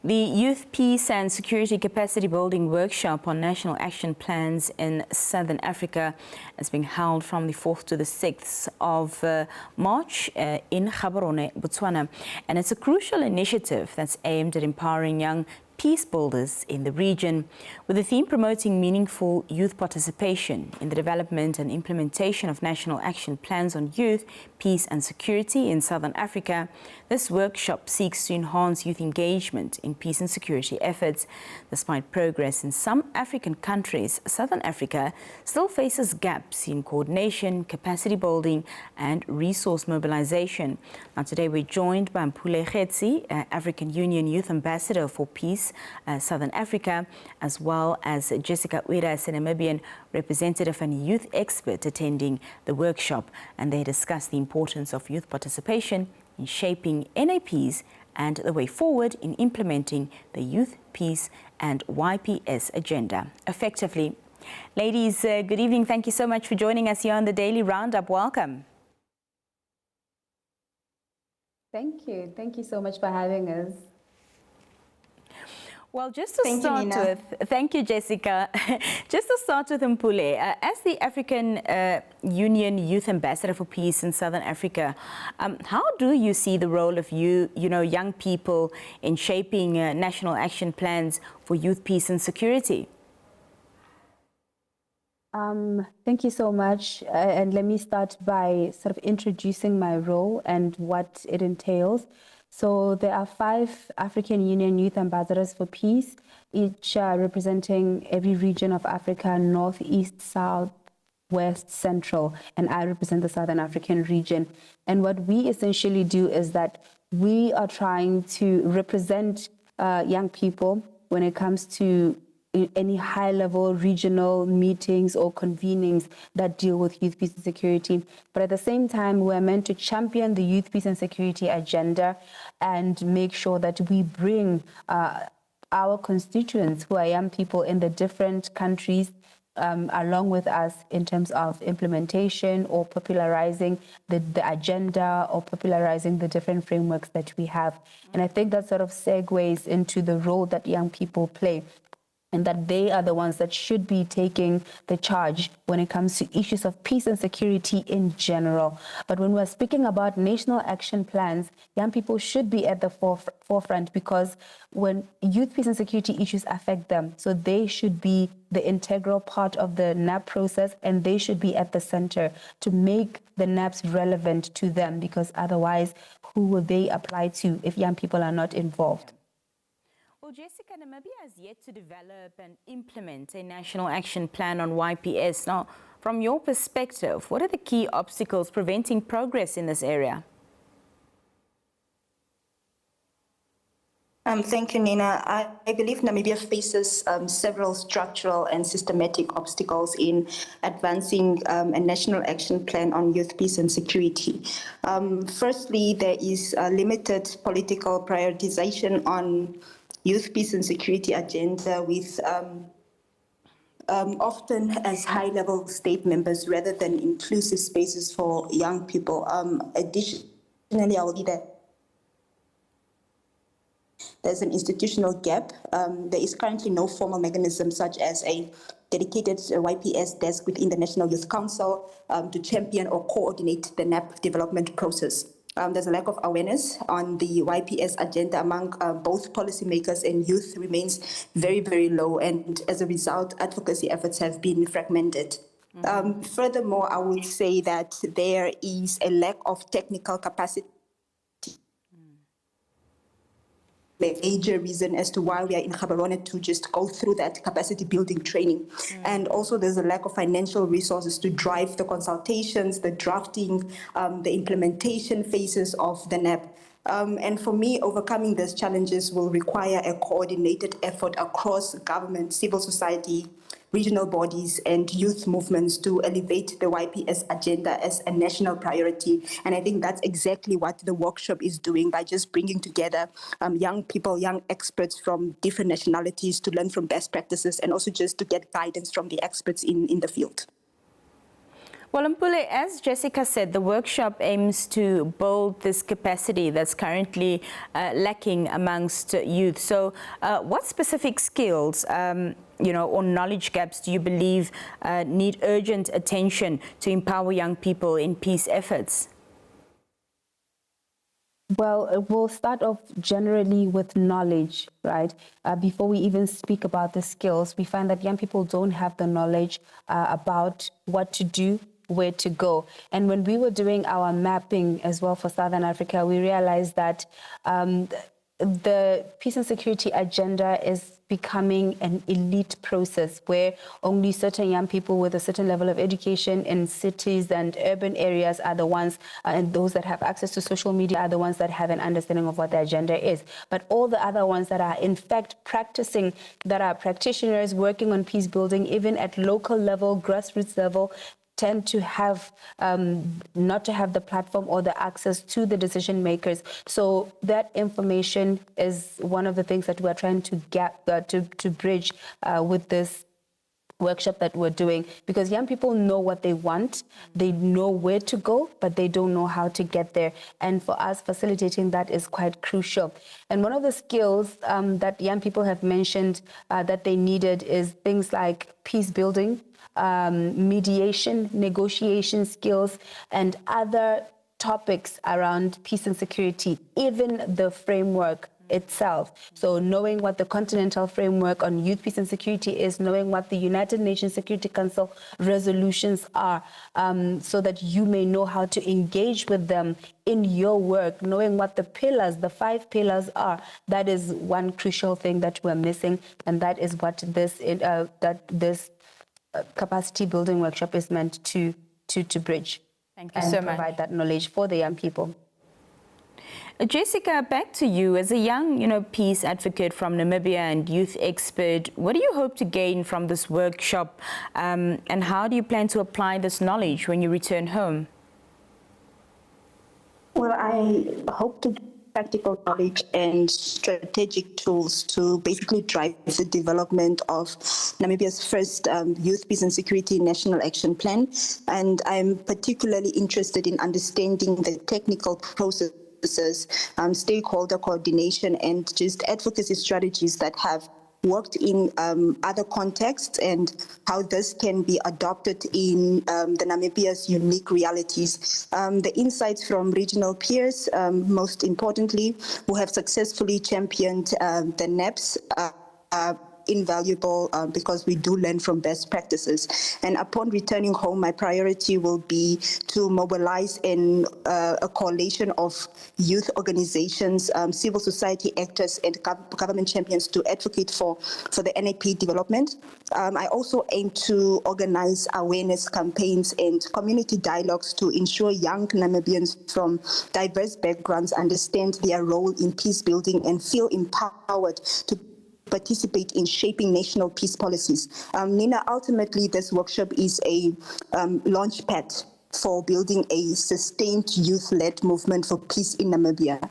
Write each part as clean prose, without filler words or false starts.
The Youth Peace and Security Capacity Building Workshop on National Action Plans in Southern Africa is being held from the 4th to the 6th of March in Gaborone, Botswana. And it's a crucial initiative that's aimed at empowering young peace builders in the region, with the theme promoting meaningful youth participation in the development and implementation of national action plans on youth, peace and security in Southern Africa. This workshop seeks to enhance youth engagement in peace and security efforts. Despite progress in some African countries, Southern Africa still faces gaps in coordination, capacity building and resource mobilization. Now today we're joined by Mpule Kgetsi, African Union Youth Ambassador for Peace, Southern Africa, as well as Jessica Uiras, a Namibian representative and youth expert attending the workshop, and they discussed the importance of youth participation in shaping NAPs and the way forward in implementing the Youth, Peace and YPS agenda effectively. Ladies, good evening. Thank you so much for joining us here on the Daily Roundup. Welcome. Thank you. Thank you so much for having us. Well, just to start with, thank you, Jessica. Just to start with Mpule, as the African Union Youth Ambassador for Peace in Southern Africa, how do you see the role of young people in shaping national action plans for youth, peace and security? Thank you so much. And let me start by sort of introducing my role and what it entails. So there are 5 African Union Youth Ambassadors for Peace, each representing every region of Africa: North, East, South, West, Central, and I represent the Southern African region. And what we essentially do is that we are trying to represent young people when it comes to any high-level regional meetings or convenings that deal with youth, peace and security. But at the same time, we're meant to champion the youth, peace and security agenda and make sure that we bring our constituents, who are young people in the different countries, along with us in terms of implementation or popularizing the agenda or popularizing the different frameworks that we have. And I think that sort of segues into the role that young people play, and that they are the ones that should be taking the charge when it comes to issues of peace and security in general. But when we're speaking about national action plans, young people should be at the forefront, because when youth, peace and security issues affect them, so they should be the integral part of the NAP process, and they should be at the center to make the NAPs relevant to them, because otherwise, who will they apply to if young people are not involved? Well, Jessica, Namibia has yet to develop and implement a national action plan on YPS. Now, from your perspective, what are the key obstacles preventing progress in this area? Thank you, Nina. I believe Namibia faces several structural and systematic obstacles in advancing a national action plan on youth, peace and security. Firstly, there is a limited political prioritization on youth, peace and security agenda, with often as high-level state members rather than inclusive spaces for young people. Additionally, I will say that there's an institutional gap. There is currently no formal mechanism such as a dedicated YPS desk within the National Youth Council to champion or coordinate the NAP development process. There's a lack of awareness on the YPS agenda among both policymakers and youth remains very, very low, and as a result, advocacy efforts have been fragmented. Furthermore, I would say that there is a lack of technical capacity. The major reason as to why we are in Gaborone to just go through that capacity building training. And also there's a lack of financial resources to drive the consultations, the drafting, the implementation phases of the NAP. And for me, overcoming these challenges will require a coordinated effort across government, civil society, regional bodies and youth movements to elevate the YPS agenda as a national priority. And I think that's exactly what the workshop is doing by just bringing together young people, young experts from different nationalities to learn from best practices and also just to get guidance from the experts in the field. Well, Mpule, as Jessica said, the workshop aims to build this capacity that's currently lacking amongst youth. So what specific skills, or knowledge gaps do you believe need urgent attention to empower young people in peace efforts? Well, we'll start off generally with knowledge, right? Before we even speak about the skills, we find that young people don't have the knowledge about what to do, where to go. And when we were doing our mapping as well for Southern Africa, we realized that the peace and security agenda is becoming an elite process where only certain young people with a certain level of education in cities and urban areas are the ones, and those that have access to social media are the ones that have an understanding of what the agenda is. But all the other ones that are in fact practicing, that are practitioners working on peace building, even at local level, grassroots level, tend to have not to have the platform or the access to the decision makers. So that information is one of the things that we're trying to to bridge with this workshop that we're doing, because young people know what they want, they know where to go, but they don't know how to get there. And for us, facilitating that is quite crucial. And one of the skills that young people have mentioned that they needed is things like peace building, mediation, negotiation skills, and other topics around peace and security, even the framework itself. So knowing what the continental framework on youth, peace and security is, knowing what the United Nations Security Council resolutions are, so that you may know how to engage with them in your work, knowing what the pillars, the 5 pillars are. That is one crucial thing that we're missing, and that is what this capacity building workshop is meant to bridge. Thank you so much. And provide that knowledge for the young people. Jessica, back to you. As a young, peace advocate from Namibia and youth expert, what do you hope to gain from this workshop, and how do you plan to apply this knowledge when you return home? Well, I hope to practical knowledge and strategic tools to basically drive the development of Namibia's first Youth, Peace and Security National Action Plan. And I'm particularly interested in understanding the technical processes, stakeholder coordination, and just advocacy strategies that have worked in other contexts, and how this can be adopted in the Namibia's unique realities. The insights from regional peers, most importantly, who have successfully championed the NEPs, invaluable because we do learn from best practices. And upon returning home, my priority will be to mobilize a coalition of youth organizations, civil society actors, and government champions to advocate for the NAP development. I also aim to organize awareness campaigns and community dialogues to ensure young Namibians from diverse backgrounds understand their role in peace building and feel empowered to participate in shaping national peace policies. Nina, ultimately, this workshop is a launch pad for building a sustained youth-led movement for peace in Namibia.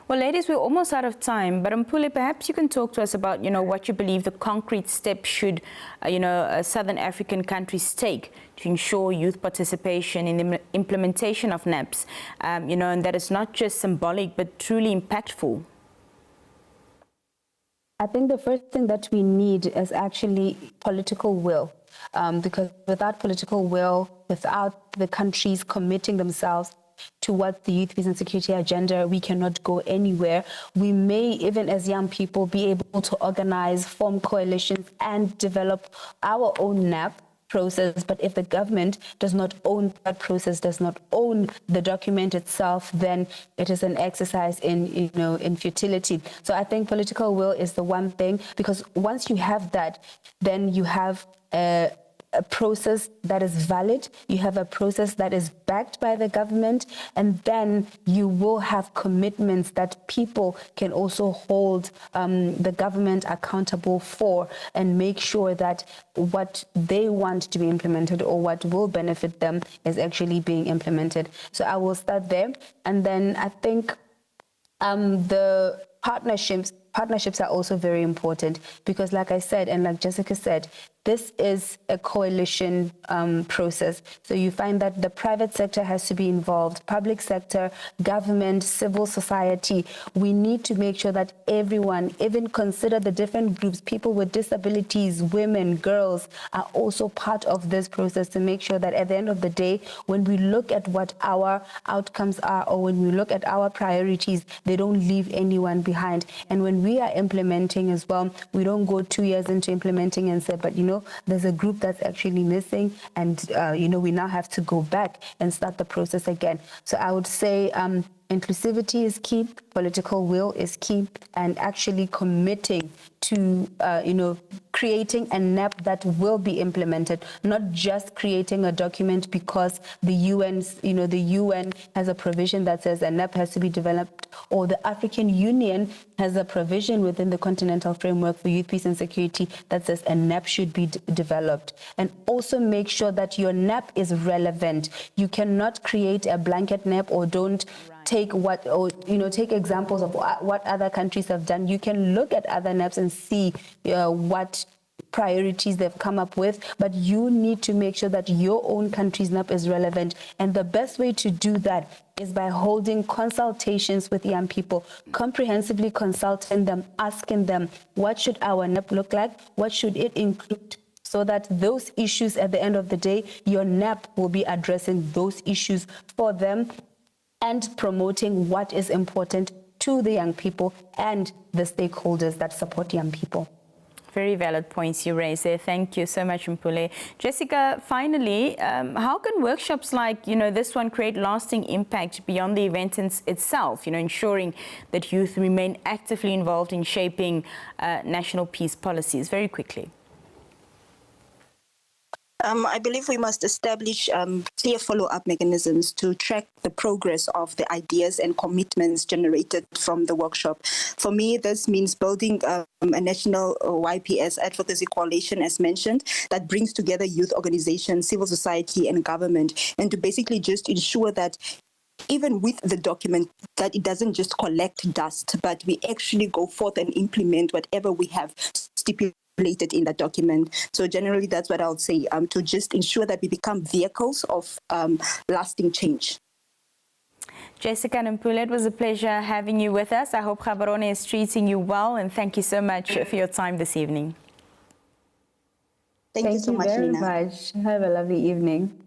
Well, ladies, we're almost out of time, but Mpule, perhaps you can talk to us about, what you believe the concrete steps should, Southern African countries take to ensure youth participation in the implementation of NAPs, and that it's not just symbolic, but truly impactful. I think the first thing that we need is actually political will, because without political will, without the countries committing themselves towards the youth, peace and security agenda, we cannot go anywhere. We may, even as young people, be able to organize, form coalitions, and develop our own NAP process, but if the government does not own that process, does not own the document itself, then it is an exercise in futility. So I think political will is the one thing, because once you have that, then you have a process that is valid, you have a process that is backed by the government, and then you will have commitments that people can also hold the government accountable for, and make sure that what they want to be implemented or what will benefit them is actually being implemented. So I will start there, and then I think the partnerships partnerships are also very important because, like I said, and like Jessica said, this is a coalition process. So you find that the private sector has to be involved, public sector, government, civil society. We need to make sure that everyone, even consider the different groups, people with disabilities, women, girls, are also part of this process to make sure that at the end of the day, when we look at what our outcomes are or when we look at our priorities, they don't leave anyone behind. And when we are implementing as well, we don't go 2 years into implementing and say, but there's a group that's actually missing and, we now have to go back and start the process again. So I would say inclusivity is key, political will is key, and actually committing to, creating a NAP that will be implemented, not just creating a document because the UN has a provision that says a NAP has to be developed, or the African Union has a provision within the Continental Framework for Youth, Peace and Security that says a NAP should be developed. And also make sure that your NAP is relevant. You cannot create a blanket NAP or don't take take examples of what other countries have done. You can look at other NAPs and see what priorities they've come up with, but you need to make sure that your own country's NAP is relevant. And the best way to do that is by holding consultations with young people, comprehensively consulting them, asking them, what should our NAP look like? What should it include? So that those issues at the end of the day, your NAP will be addressing those issues for them and promoting what is important to the young people and the stakeholders that support young people. Very valid points you raise there. Thank you so much, Mpule. Jessica, finally, how can workshops like this one create lasting impact beyond the event itself, ensuring that youth remain actively involved in shaping national peace policies? Very quickly. I believe we must establish clear follow-up mechanisms to track the progress of the ideas and commitments generated from the workshop. For me, this means building a national YPS advocacy coalition, as mentioned, that brings together youth organizations, civil society, and government, and to basically just ensure that even with the document, that it doesn't just collect dust, but we actually go forth and implement whatever we have stipulated in that document. So generally, that's what I would say, to just ensure that we become vehicles of lasting change. Jessica and Mpule, it was a pleasure having you with us. I hope Gaborone is treating you well, and thank you so much for your time this evening. Thank you so much, very Nina. much. Have a lovely evening.